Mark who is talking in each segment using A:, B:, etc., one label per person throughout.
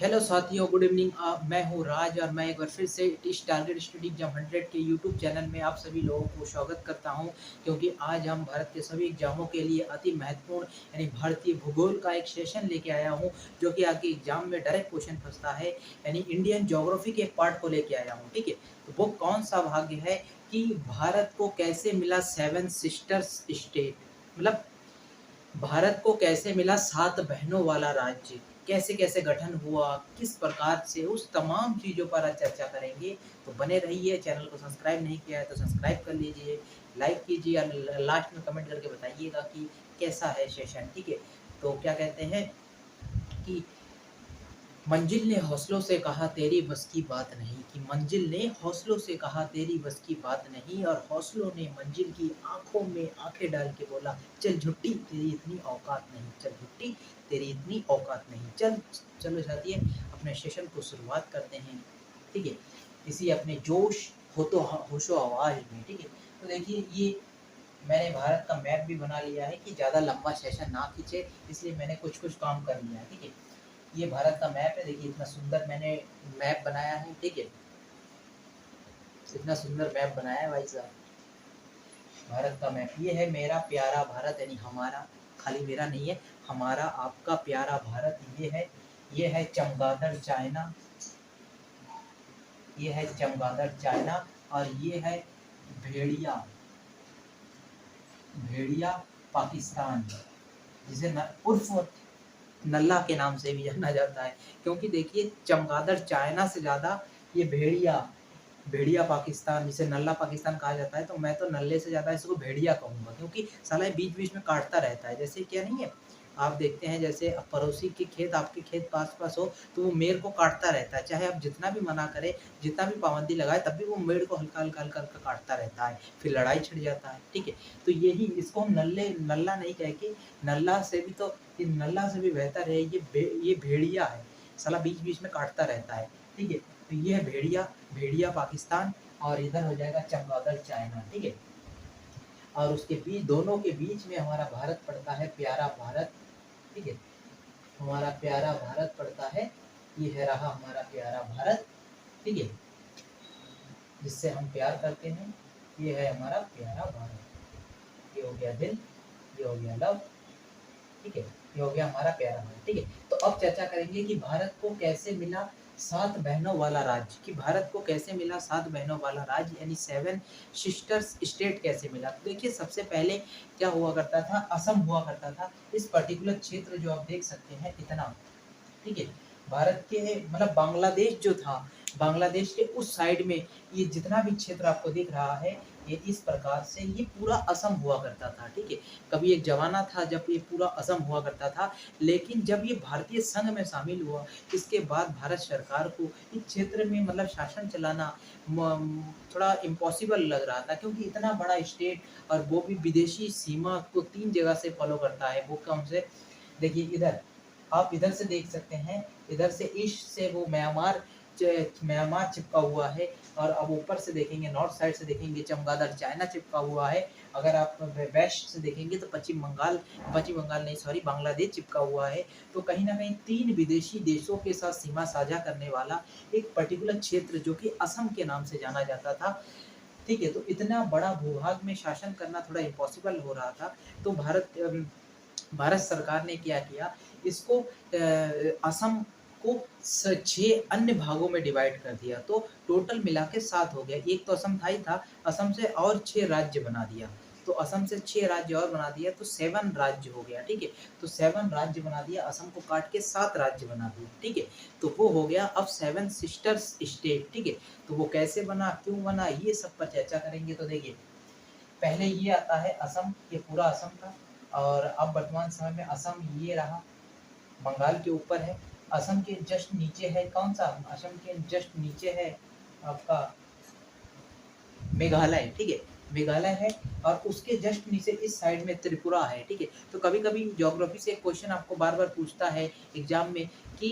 A: Hello साथियों, good evening. मैं हूँ राज और मैं एक बार फिर से इस टारगेट स्टडी एग्जाम 100 के यूट्यूब चैनल में आप सभी लोगों को स्वागत करता हूँ। क्योंकि आज हम भारत के सभी एग्जामों के लिए अति महत्वपूर्ण यानी भारतीय भूगोल का एक सेशन लेके आया हूँ, जो कि आपके एग्जाम में डायरेक्ट क्वेश्चन फंसता है। यानी इंडियन ज्योग्राफी के एक पार्ट को लेके आया हूँ। ठीक है, तो वो कौन सा भाग्य है कि भारत को कैसे मिला सेवन सिस्टर्स स्टेट, मतलब भारत को कैसे मिला 7 बहनों वाला राज्य, कैसे-कैसे गठन हुआ, किस प्रकार से, उस तमाम चीज़ों पर आज चर्चा करेंगे। तो बने रहिए, चैनल को सब्सक्राइब नहीं किया है तो सब्सक्राइब कर लीजिए, लाइक कीजिए और लास्ट में कमेंट करके बताइएगा कि कैसा है सेशन। ठीक है, तो क्या कहते हैं कि मंजिल ने हौसलों से कहा तेरी बस की बात नहीं, कि मंजिल ने हौसलों से कहा तेरी बस की बात नहीं, और हौसलों ने मंजिल की आंखों में आंखें डाल के बोला चल झुट्टी तेरी इतनी औकात नहीं, चल झुट्टी तेरी इतनी औकात नहीं। चलो साथियों, अपने सेशन को शुरुआत करते हैं। ठीक है, इसी अपने जोश हो तो होशो आवाज में। ठीक है, तो देखिए ये मैंने भारत का मैप भी बना लिया है कि ज़्यादा लंबा सेशन ना खींचे, इसलिए मैंने कुछ कुछ काम कर लिया है। ठीक है, ये भारत का मैप है। देखिए इतना सुंदर मैंने मैप बनाया है। ठीक है, इतना सुंदर मैप बनाया है भाई साहब, भारत का मैप। ये है मेरा प्यारा भारत, यानी हमारा, खाली मेरा नहीं है, हमारा आपका प्यारा भारत। ये है चमगादड़ चाइना, ये है चमगादड़ चाइना, और ये है भेड़िया, भेड़िया पाकिस्तान, जिसे उर्फ नल्ला के नाम से भी जाना जाता है। क्योंकि देखिए चमगादड़ चाइना से ज़्यादा ये भेड़िया, भेड़िया पाकिस्तान, जिसे नल्ला पाकिस्तान कहा जाता है, तो मैं तो नल्ले से ज़्यादा इसको भेड़िया कहूँगा। क्योंकि साला ये बीच-बीच में काटता रहता है। जैसे क्या नहीं है, आप देखते हैं जैसे अब पड़ोसी के खेत, आपके खेत पास-पास हो, तो वो मेड़ को काटता रहता है। चाहे आप जितना भी मना करें, जितना भी पाबंदी लगाएँ, तब भी वो मेड़ को हल्का-हल्का, हल्का-हल्का काटता रहता है। फिर लड़ाई छिड़ जाता है। ठीक है? तो यही इसको हम नल्ला नहीं कह के, नल्ला से भी तो, ये नल्ला से भी बेहतर है, ये भेड़िया है। साला बीच-बीच में काटता रहता है। ठीक है? तो ये है भेड़िया, भेड़िया पाकिस्तान, और इधर हो जाएगा चमगादड़ चाइना। ठीक है? और उसके बीच, दोनों के बीच में हमारा भारत पड़ता है, प्यारा भारत। ठीक है? हमारा प्यारा भारत पड़ता है। ये है रहा हमारा प्यारा भारत। ठीक है? जिससे हम प्यार करते हैं। ये है हमारा प्यारा भारत। ये हो गया दिल, ये हो गया लव। ठीक है, ये हो गया हमारा प्यारा भारत। ठीक है, तो अब चर्चा करेंगे कि भारत को कैसे मिला 7 बहनों वाला राज्य, कि भारत को कैसे मिला 7 बहनों वाला राज्य, यानी 7 सिस्टर्स स्टेट कैसे मिला। तो देखिए सबसे पहले क्या हुआ करता था, असम हुआ करता था। इस पर्टिकुलर क्षेत्र जो आप देख सकते हैं इतना, ठीक है, भारत के, मतलब बांग्लादेश जो था, बांग्लादेश के उस साइड में ये जितना भी क्षेत्र आपको दिख रहा है, ये इस प्रकार से ये पूरा असम हुआ करता था। ठीक है, कभी एक ज़माना था जब ये पूरा असम हुआ करता था, लेकिन जब ये भारतीय संघ में शामिल हुआ, इसके बाद भारत सरकार को इस क्षेत्र में मतलब शासन चलाना थोड़ा इम्पॉसिबल लग रहा था। क्योंकि इतना बड़ा स्टेट, और वो भी विदेशी सीमा को 3 जगह से फॉलो करता है। वो कौन से, देखिए इधर आप इधर से देख सकते हैं, इधर से ईस्ट से वो म्यांमार चिपका हुआ है, और अब ऊपर से देखेंगे, नॉर्थ साइड से देखेंगे, चमगादड़ चाइना चिपका हुआ है। अगर आप वेस्ट से देखेंगे तो पश्चिम बंगाल नहीं, सॉरी, बांग्लादेश चिपका हुआ है। तो कहीं न कहीं 3 विदेशी देशों के साथ सीमा साझा करने वाला एक पर्टिकुलर क्षेत्र, जो कि असम के नाम से जाना जाता था। ठीक है, तो इतना बड़ा भूभाग में शासन करना थोड़ा इम्पॉसिबल हो रहा था। तो भारत सरकार ने क्या किया, इसको असम को 6 अन्य भागों में डिवाइड कर दिया। तो टोटल मिला के 7 हो गया। एक तो असम था ही था, असम से और 6 राज्य बना दिया। तो असम से 6 राज्य और बना दिया, तो 7 राज्य हो गया। ठीक है, तो 7 राज्य बना दिया, असम को काट के 7 राज्य बना दिया। ठीक है, तो वो हो गया अब 7 सिस्टर्स स्टेट। ठीक है, तो वो कैसे बना, क्यों बना, ये सब पर चर्चा करेंगे। तो देखिए पहले ये आता है असम, ये पूरा असम था, और अब वर्तमान समय में असम ये रहा, बंगाल के ऊपर है। असम के जस्ट नीचे है कौन सा, असम के जस्ट नीचे है आपका मेघालय। ठीक है, मेघालय है, और उसके जस्ट नीचे इस साइड में त्रिपुरा है। ठीक है, तो कभी कभी ज्योग्राफी से एक क्वेश्चन आपको बार बार पूछता है एग्जाम में कि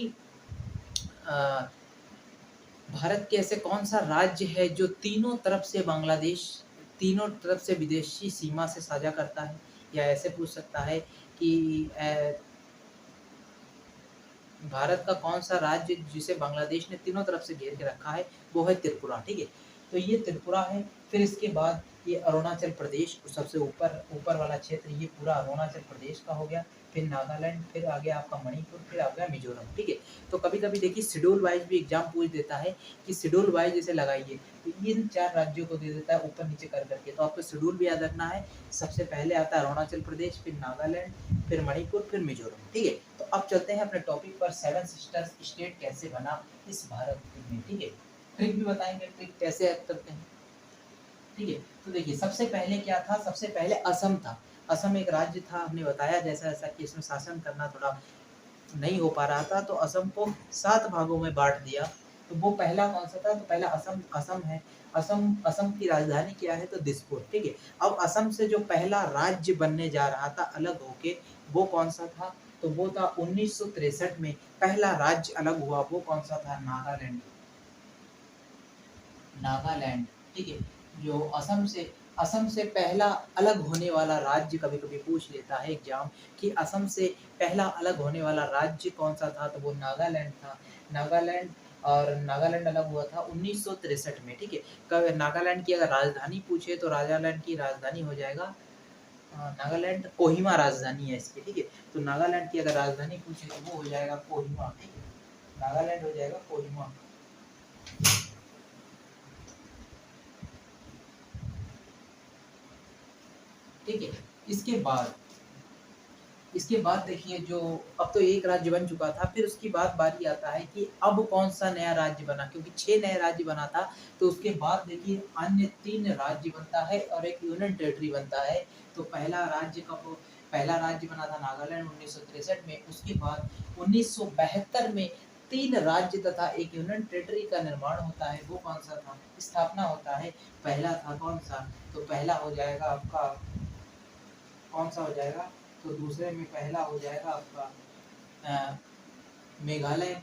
A: अ, भारत के ऐसे कौन सा राज्य है जो तीनों तरफ से बांग्लादेश, तीनों तरफ से विदेशी सीमा से साझा करता है। या ऐसे पूछ सकता है कि भारत का कौन सा राज्य जिसे बांग्लादेश ने तीनों तरफ से घेर के रखा है, वो है त्रिपुरा। ठीक है, तो ये त्रिपुरा है। फिर इसके बाद ये अरुणाचल प्रदेश, सबसे ऊपर ऊपर वाला क्षेत्र, ये पूरा अरुणाचल प्रदेश का हो गया। फिर नागालैंड, फिर आ गया आपका मणिपुर, फिर आ गया मिजोरम। ठीक है, तो कभी कभी देखिए शेड्यूल वाइज भी एग्जाम पूछ देता है कि शेड्यूल वाइज जैसे लगाइए, तो इन 4 राज्यों को दे देता है ऊपर नीचे कर करके, तो आपको शेड्यूल भी याद रखना है। सबसे पहले आता है अरुणाचल प्रदेश, फिर नागालैंड, फिर मणिपुर, फिर मिजोरम। ठीक है, तो अब चलते हैं अपने टॉपिक पर, सेवन सिस्टर्स स्टेट कैसे बना इस भारत में। ठीक है, ट्रिक भी बताएंगे, ट्रिक कैसे ऐड करते हैं। ठीक है, तो देखिए सबसे पहले क्या था, सबसे पहले असम था। असम एक राज्य था, हमने बताया जैसा जैसा कि इसमें शासन करना थोड़ा नहीं हो पा रहा था, तो असम को 7 भागों में बांट दिया। तो वो पहला कौन सा था, तो पहला असम, असम है। असम, असम की राजधानी क्या है, तो दिसपुर। ठीक है, अब असम से जो पहला राज्य बनने जा रहा था अलग होके, वो कौन सा था, तो वो था 1963 में पहला राज्य अलग हुआ, वो कौन सा था, नागालैंड। नागालैंड। ठीक है, जो असम से पहला अलग होने वाला राज्य, कभी कभी पूछ लेता है एग्जाम कि असम से पहला अलग होने वाला राज्य कौन सा था, तो वो नागालैंड था। नागालैंड, और नागालैंड अलग हुआ था 1963 में। ठीक है, नागालैंड की अगर राजधानी पूछे तो नागालैंड की राजधानी हो जाएगा, नागालैंड कोहिमा राजधानी है इसकी। ठीक है, तो नागालैंड की अगर राजधानी पूछे तो वो हो जाएगा कोहिमा। ठीक है, नागालैंड हो जाएगा कोहिमा। ठीक है, इसके बाद, इसके बाद देखिए, जो अब तो एक राज्य बन चुका था, फिर उसकी बाद बारी आता है कि अब कौन सा नया राज्य बना, क्योंकि 6 नए राज्य बना था। तो उसके बाद देखिए अन्य 3 राज्य बनता है और एक यूनियन टेरिटरी बनता है। तो पहला राज्य कब, पहला राज्य बना था नागालैंड 1963 में। उसके बाद 1972 में 3 राज्य तथा एक यूनियन टेरिटरी का निर्माण होता है, वो कौन सा था, स्थापना होता है। पहला था कौन सा, तो पहला हो जाएगा आपका, कौन सा हो जाएगा, तो दूसरे में पहला हो जाएगा आपका मेघालय।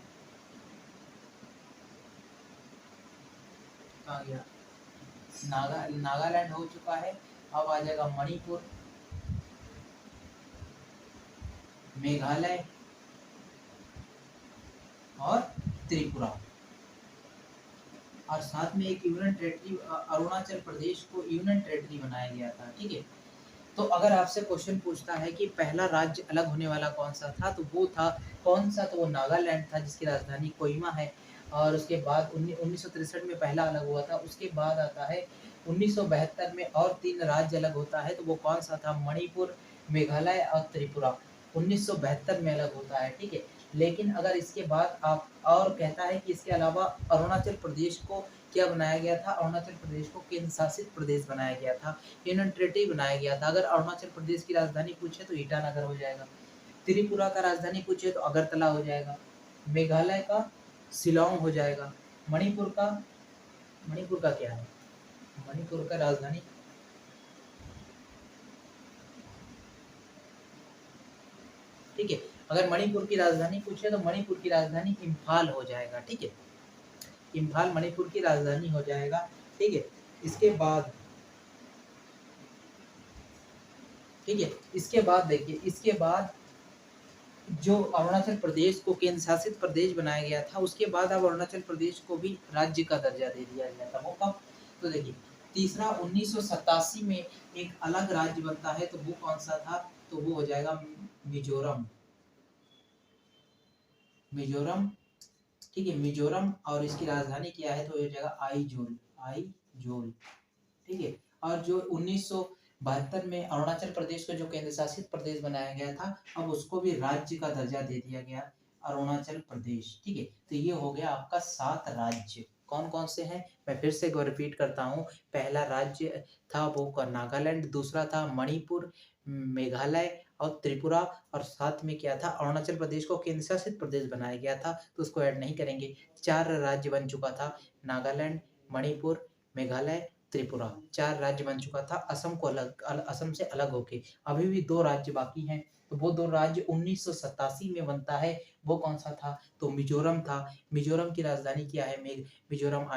A: कहाँ गया, नागालैंड हो चुका है। अब आ जाएगा मणिपुर, मेघालय और त्रिपुरा, और साथ में एक यूनियन टेरिटरी, अरुणाचल प्रदेश को यूनियन टेरिटरी बनाया गया था। ठीक है, तो अगर आपसे क्वेश्चन पूछता है कि पहला राज्य अलग होने वाला कौन सा था, तो वो था कौन सा, तो वो नागालैंड था, जिसकी राजधानी कोहिमा है। और उसके बाद 1963 में पहला अलग हुआ था। उसके बाद आता है 1972 में और 3 राज्य अलग होता है, तो वो कौन सा था, मणिपुर, मेघालय और त्रिपुरा। 1972 में अलग होता है। ठीक है, लेकिन अगर इसके बाद आप और कहता है कि इसके अलावा अरुणाचल प्रदेश को क्या बनाया गया था, अरुणाचल प्रदेश को केंद्र शासित प्रदेश बनाया गया था, यूनियन टेरिटरी बनाया गया था। अगर अरुणाचल प्रदेश की राजधानी पूछे तो ईटानगर हो जाएगा, त्रिपुरा का राजधानी पूछे तो अगरतला हो जाएगा, मेघालय का शिलोंग हो जाएगा, मणिपुर का, मणिपुर का क्या है, मणिपुर का राजधानी, ठीक है, अगर मणिपुर की राजधानी पूछे तो मणिपुर की राजधानी इम्फाल हो जाएगा। ठीक है, इम्फाल मणिपुर की राजधानी हो जाएगा। ठीक है, इसके बाद, ठीक है, इसके बाद देखिए, इसके बाद जो अरुणाचल प्रदेश को केंद्र शासित प्रदेश बनाया गया था, उसके बाद अब अरुणाचल प्रदेश को भी राज्य का दर्जा दे दिया गया था। वो कब, तो देखिए तीसरा 1987 में एक अलग राज्य बनता है, तो वो कौन सा था, तो वो हो जाएगा मिजोरम। मिजोरम, ठीक है, मिजोरम, और इसकी राजधानी क्या है, तो हो जाएगा आइजोल, आइजोल। ठीक है, और जो 1972 में अरुणाचल प्रदेश को जो केंद्र शासित प्रदेश बनाया गया था, अब उसको भी राज्य का दर्जा दे दिया गया, अरुणाचल प्रदेश। ठीक है, तो ये हो गया आपका 7 राज्य। कौन कौन से हैं, मैं फिर से एक बार रिपीट करता हूँ। पहला राज्य था वो का नागालैंड, दूसरा था मणिपुर, मेघालय और त्रिपुरा, और साथ में क्या था, अरुणाचल प्रदेश को केंद्र शासित प्रदेश बनाया गया था, तो उसको ऐड नहीं करेंगे। 4 राज्य बन चुका था, नागालैंड, मणिपुर, मेघालय, त्रिपुरा, 4 राज्य बन चुका था असम को अलग, असम से अलग होके। अभी भी 2 राज्य बाकी हैं, तो वो 2 राज्य 1987 में बनता है, वो कौन सा था, तो मिजोरम था। मिजोरम की राजधानी क्या है, मिजोरम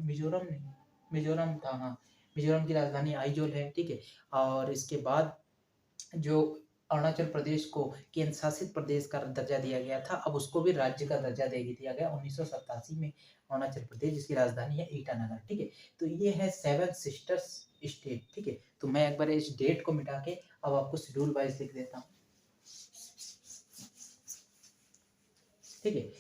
A: मिजोरम नहीं, मिजोरम था, हाँ, मिजोरम की राजधानी आइजोल है। ठीक है, और इसके बाद जो अरुणाचल प्रदेश को केंद्र शासित प्रदेश का दर्जा दिया गया था, अब उसको भी राज्य का दर्जा दे दिया गया 1987 में। अरुणाचल प्रदेश जिसकी राजधानी है ईटानगर, ठीक है। तो ये है सेवन सिस्टर्स स्टेट, ठीक है। तो मैं एक बार इस डेट को मिटा के अब आपको शेड्यूल वाइज लिख देता हूँ, ठीक है।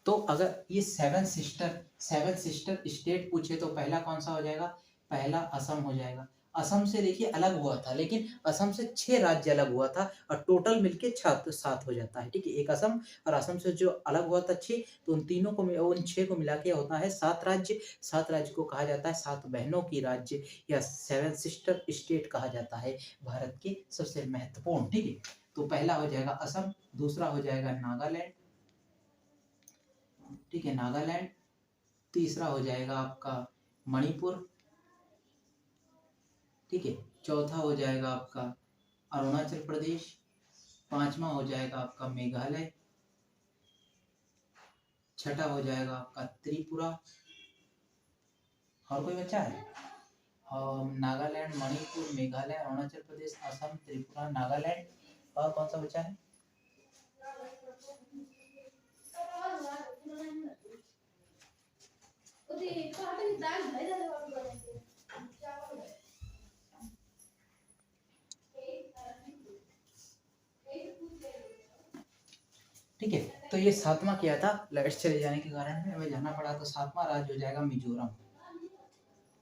A: तो अगर ये सेवन सिस्टर स्टेट पूछे तो पहला कौन सा हो जाएगा, पहला असम हो जाएगा। असम से देखिए अलग हुआ था, लेकिन असम से 6 राज्य अलग हुआ था और टोटल मिलके 7 हो जाता है, ठीक है। एक असम और असम से जो अलग हुआ था 6, तो उन 6 को मिला के होता है 7 राज्य। 7 राज्य को कहा जाता है 7 बहनों की राज्य या सेवन सिस्टर स्टेट कहा जाता है, भारत के सबसे महत्वपूर्ण, ठीक है। तो पहला हो जाएगा असम, दूसरा हो जाएगा नागालैंड, ठीक है, नागालैंड। तीसरा हो जाएगा आपका मणिपुर, ठीक है। चौथा हो जाएगा आपका अरुणाचल प्रदेश, पांचवा हो जाएगा आपका मेघालय, छठा हो जाएगा आपका त्रिपुरा। और कोई बचा है? नागालैंड, मणिपुर, मेघालय, अरुणाचल प्रदेश, असम, त्रिपुरा, नागालैंड, और कौन सा बचा है? ठीक है। तो ये 7वां किया था, लाइट चले जाने के कारण में हमें जाना पड़ा, तो 7वां राज्य हो जाएगा मिजोरम,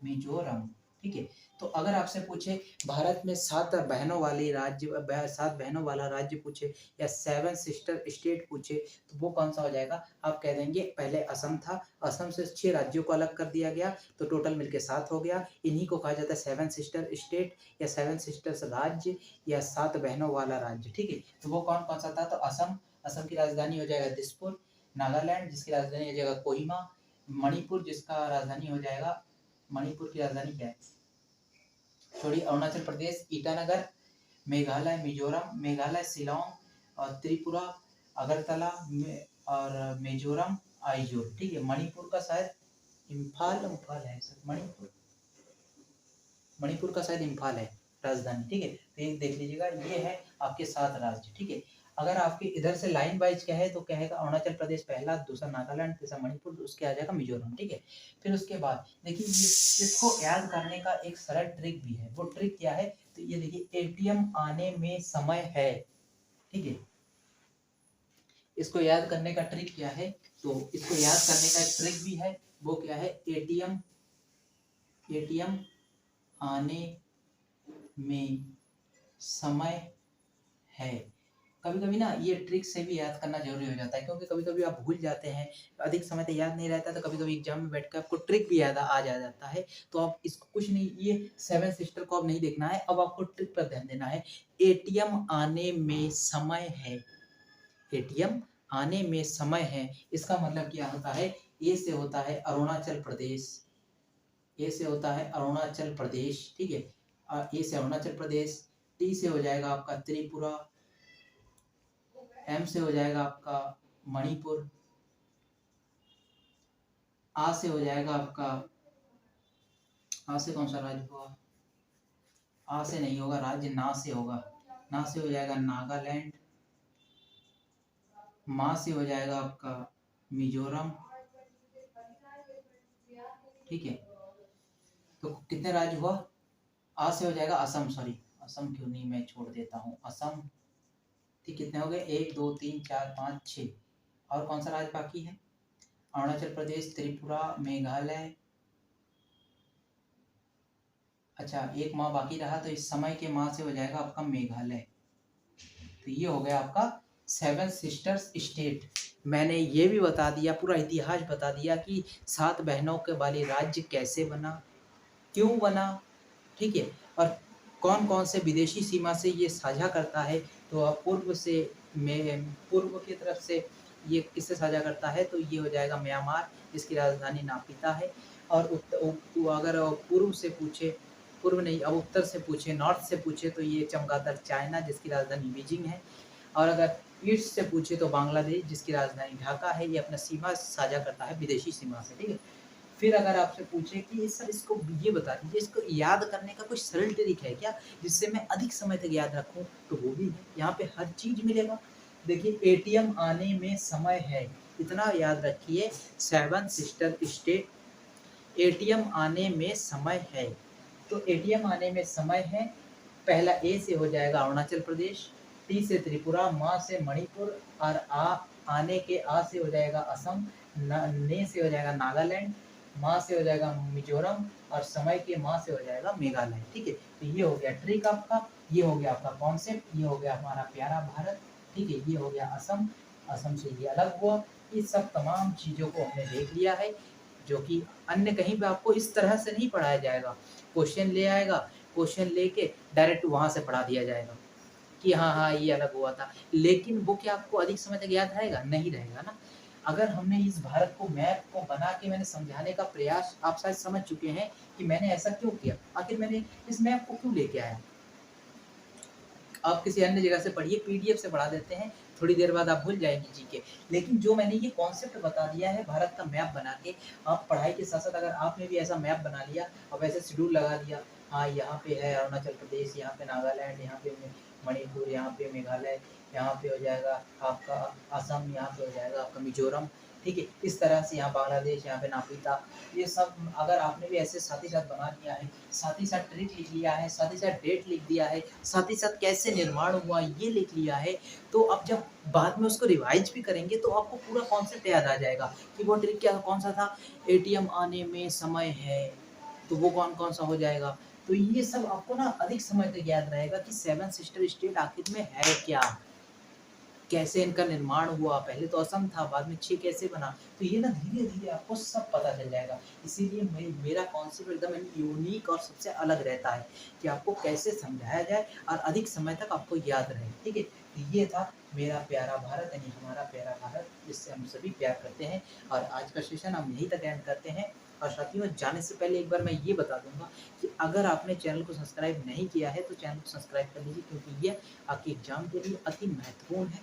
A: मिजोरम, ठीक है। तो अगर आपसे पूछे भारत में 7 बहनों वाली राज्य, 7 बहनों वाला राज्य पूछे या 7 सिस्टर स्टेट पूछे, तो वो कौन सा हो जाएगा? आप कह देंगे पहले असम था, असम से 6 राज्यों को अलग कर दिया गया, तो टोटल मिलके 7 हो गया। इन्हीं को कहा जाता है 7 सिस्टर स्टेट या 7 सिस्टर्स राज्य या 7 बहनों वाला राज्य, ठीक है। तो वो कौन कौन सा था? तो असम, असम की राजधानी हो जाएगा दिसपुर, नागालैंड जिसकी राजधानी हो जाएगा कोहिमा, मणिपुर जिसका राजधानी हो जाएगा, मणिपुर की राजधानी क्या है, सॉरी, अरुणाचल प्रदेश ईटानगर, मेघालय मिजोरम, मेघालय शिलोंग और त्रिपुरा अगरतला और मिजोरम आइजोल, ठीक है। मणिपुर का शायद इम्फाल है सर, मणिपुर का शायद इम्फाल है राजधानी, ठीक है। तो ये देख लीजिएगा, ये है आपके 7 राज्य, ठीक है। अगर आपके इधर से लाइन वाइज क्या है तो कहेगा अरुणाचल प्रदेश पहला, दूसरा नागालैंड, तीसरा मणिपुर, उसके आ जाएगा मिजोरम, ठीक है। फिर उसके बाद देखिए इसको याद करने का एक सरल ट्रिक भी है। वो ट्रिक क्या है? तो ये देखिए एटीएम आने में समय है, ठीक है। इसको याद करने का ट्रिक क्या है? तो इसको याद करने का एक ट्रिक भी है, वो क्या है? एटीएम आने में समय है। कभी कभी ना ये ट्रिक से भी याद करना जरूरी हो जाता है, क्योंकि कभी कभी आप भूल जाते हैं, अधिक समय तक याद नहीं रहता, तो कभी कभी एग्जाम में बैठकर आपको ट्रिक भी याद आ जाता है। तो आप इसको कुछ नहीं, ये 7 सिस्टर को अब नहीं देखना है, अब आपको ट्रिक पर ध्यान देना है। एटीएम आने में समय है, एटीएम आने में समय है, इसका मतलब क्या होता है? ए से होता है अरुणाचल प्रदेश, ए से होता है अरुणाचल प्रदेश, ठीक है। ए से अरुणाचल प्रदेश, टी से हो जाएगा आपका त्रिपुरा, एम से हो जाएगा आपका मणिपुर, आ से हो जाएगा आपका, आ से कौन सा राज्य हुआ? आ से नहीं होगा राज्य, ना से होगा, ना से हो जाएगा नागालैंड, मा से हो जाएगा आपका मिजोरम, ठीक है। तो कितने राज्य हुआ? आ से हो जाएगा असम, सॉरी असम क्यों नहीं, मैं छोड़ देता हूँ असम, ठीक। कितने हो गए? 1 2 3 4 5 6। और कौन सा राज्य बाकी है? अरुणाचल प्रदेश, त्रिपुरा, मेघालय, अच्छा एक माह बाकी रहा, तो इस समय के माह से हो जाएगा आपका मेघालय। तो ये हो गया आपका 7 सिस्टर्स स्टेट। मैंने ये भी बता दिया, पूरा इतिहास बता दिया कि 7 बहनों के वाली राज्य कैसे बना, क्यों बना, ठीक है। और कौन कौन से विदेशी सीमा से ये साझा करता है, तो पूर्व से पूर्व की तरफ से ये किससे साझा करता है? तो ये हो जाएगा म्यांमार जिसकी राजधानी नापिता है। और अगर पूर्व से पूछे, पूर्व नहीं, अब उत्तर से पूछे, नॉर्थ से पूछे, तो ये चमगादड़ चाइना जिसकी राजधानी बीजिंग है। और अगर ईस्ट से पूछे तो बांग्लादेश जिसकी राजधानी ढाका है। ये अपना सीमा साझा करता है विदेशी सीमा से, ठीक है। फिर अगर आपसे पूछे कि सर इसको ये बता दीजिए, इसको याद करने का कोई सरल ट्रिक है क्या जिससे मैं अधिक समय तक याद रखूं, तो वो भी है। यहाँ पे हर चीज मिलेगा। देखिए एटीएम आने में समय है, इतना याद रखिए। सेवन सिस्टर स्टेट, एटीएम आने में समय है। तो एटीएम आने में समय है, पहला ए से हो जाएगा अरुणाचल प्रदेश, टी से त्रिपुरा, मा से मणिपुर, और आने के आ से हो जाएगा असम, ने से हो जाएगा नागालैंड, मा से हो जाएगा मिजोरम, और समय के मा से हो जाएगा मेघालय। ठीक है, तो ये हो गया ट्रिक आपका, ये हो गया आपका कॉन्सेप्ट, ये हो गया हमारा प्यारा भारत। ठीक है, ये हो गया असम, असम से ये अलग हुआ। इस सब तमाम चीज़ों को हमने देख लिया है, जो कि अन्य कहीं पे आपको इस तरह से नहीं पढ़ाया जाएगा। क्वेश्चन ले आएगा, क्वेश्चन लेके डायरेक्ट वहाँ से पढ़ा दिया जाएगा कि हाँ हाँ ये अलग हुआ था, लेकिन वो क्या आपको अधिक समय तक याद रहेगा? नहीं रहेगा ना। अगर हमने इस भारत को मैप को बना के मैंने समझाने का प्रयास, आप शायद समझ चुके हैं कि मैंने ऐसा क्यों किया, आखिर मैंने इस मैप को क्यों लेके आया। आप किसी अन्य जगह से पढ़िए, पीडीएफ से पढ़ा देते हैं, थोड़ी देर बाद आप भूल जाएंगे जीके। लेकिन जो मैंने ये कॉन्सेप्ट बता दिया है भारत का मैप बना के, आप पढ़ाई के साथ साथ अगर आपने भी ऐसा मैप बना लिया और वैसे शेड्यूल लगा दिया, हाँ यहाँ पे है अरुणाचल प्रदेश, यहाँ पे नागालैंड, यहाँ पे मणिपुर, यहाँ पे मेघालय, यहाँ पे हो जाएगा आपका असम, यहाँ पे हो जाएगा आपका मिजोरम। ठीक है, इस तरह से यहाँ बांग्लादेश, यहाँ पे नापिता, ये सब अगर आपने भी ऐसे साथ ही साथ बना लिया है, साथ ही साथ ट्रिक लिख लिया है, साथ ही साथ डेट लिख दिया है, साथ ही साथ कैसे निर्माण हुआ ये लिख लिया है, तो अब जब बाद में उसको रिवाइज भी करेंगे तो आपको पूरा कॉन्सेप्ट याद आ जाएगा कि वो ट्रिक क्या कौन सा था। एटीएम आने में समय है, तो वो कौन कौन सा हो जाएगा। तो ये सब आपको ना अधिक समय तक याद रहेगा कि सेवन सिस्टर स्टेट आखिर में है क्या, कैसे इनका निर्माण हुआ, पहले तो असम था, बाद में 6 कैसे बना। तो ये ना धीरे धीरे आपको सब पता चल जाएगा। इसीलिए मेरा कॉन्सेप्ट एकदम यूनिक और सबसे अलग रहता है कि आपको कैसे समझाया जाए और अधिक समय तक आपको याद रहे। ठीक है, तो ये था मेरा प्यारा भारत, यानी हमारा प्यारा भारत, जिससे हम सभी प्यार करते हैं। और आज का सेशन हम यहीं तक एंड करते हैं। और साथियों, जाने से पहले एक बार मैं ये बता दूंगा कि अगर आपने चैनल को सब्सक्राइब नहीं किया है तो चैनल को सब्सक्राइब कर लीजिए, क्योंकि ये आपके एग्जाम के लिए अति महत्वपूर्ण है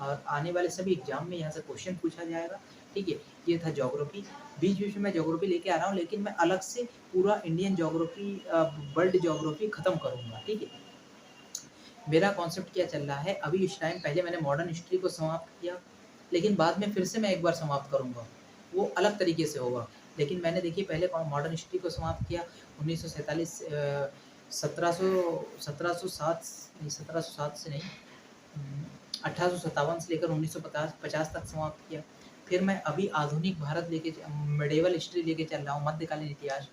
A: और आने वाले सभी एग्जाम में यहाँ से क्वेश्चन पूछा जाएगा। ठीक है, ये था ज्योग्राफी। बीच बीच में मैं ज्योग्राफी लेके आ रहा हूँ, लेकिन मैं अलग से पूरा इंडियन ज्योग्राफी, वर्ल्ड ज्योग्राफी खत्म करूँगा। ठीक है, मेरा कॉन्सेप्ट क्या चल रहा है अभी इस टाइम, पहले मैंने मॉडर्न हिस्ट्री को समाप्त किया, लेकिन बाद में फिर से मैं एक बार समाप्त करूँगा, वो अलग तरीके से होगा। लेकिन मैंने देखिए पहले मॉडर्न हिस्ट्री को समाप्त किया 1947, 1707 से नहीं, 1857 से लेकर 1950 तक समाप्त किया। फिर मैं अभी आधुनिक भारत लेके, मेडिवल हिस्ट्री लेके चल रहा हूँ, मध्यकालीन इतिहास।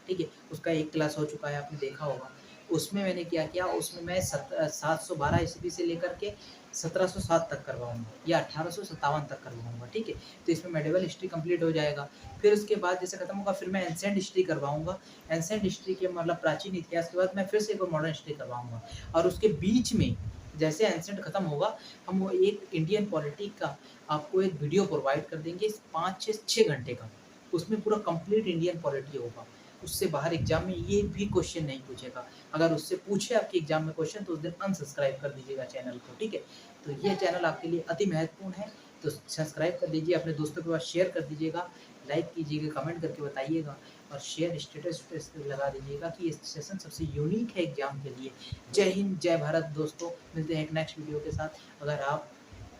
A: ठीक है, उसका एक क्लास हो चुका है, आपने देखा होगा। उसमें मैंने क्या किया, उसमें मैं 712 ईस्वी से लेकर के 1707 तक करवाऊंगा या 1857 तक करवाऊंगा। ठीक है, तो इसमें मेडिवल हिस्ट्री कंप्लीट हो जाएगा। फिर उसके बाद जैसे खत्म होगा, फिर मैं एंसेंट हिस्ट्री करवाऊंगा। एंसेंट हिस्ट्री के मतलब प्राचीन इतिहास के बाद मैं फिर से एक मॉडर्न हिस्ट्री करवाऊंगा। और उसके बीच में जैसे एंसेंट खत्म होगा, हम वो एक इंडियन पॉलिटी का आपको एक वीडियो प्रोवाइड कर देंगे 5 से 6 घंटे का। उसमें पूरा कंप्लीट इंडियन पॉलिटी होगा। उससे बाहर एग्जाम में ये भी क्वेश्चन नहीं पूछेगा। अगर उससे पूछे आपके एग्जाम में क्वेश्चन, तो उस दिन अनसब्सक्राइब कर दीजिएगा चैनल को। ठीक है, तो ये चैनल आपके लिए अति महत्वपूर्ण है, तो सब्सक्राइब कर लीजिए, अपने दोस्तों के पास शेयर कर दीजिएगा, लाइक कीजिएगा, कमेंट करके बताइएगा, और शेयर स्टेटस लगा दीजिएगा कि ये सेशन सबसे यूनिक है एग्जाम के लिए। जय हिंद, जय भारत दोस्तों, मिलते हैं एक नेक्स्ट वीडियो के साथ। अगर आप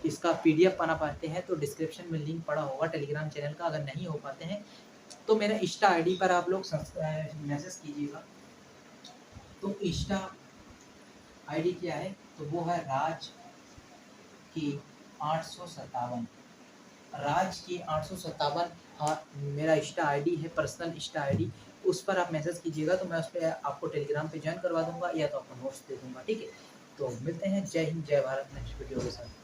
A: इसका पीडीएफ पाना पाते हैं तो डिस्क्रिप्शन में लिंक पड़ा होगा टेलीग्राम चैनल का। अगर नहीं हो पाते हैं तो मेरा इंस्टा आईडी पर आप लोग मैसेज कीजिएगा। तो इंस्टा आईडी क्या है, तो वो है राज की 857, राज की 857। हाँ, मेरा इंस्टा आईडी है, पर्सनल इंस्टा आईडी। उस पर आप मैसेज कीजिएगा तो मैं उस पर आपको टेलीग्राम पे ज्वाइन करवा दूंगा या तो आपको नोट्स दे दूंगा। ठीक है, तो मिलते हैं। जय हिंद, जय भारत, नेक्स्ट वीडियो के साथ।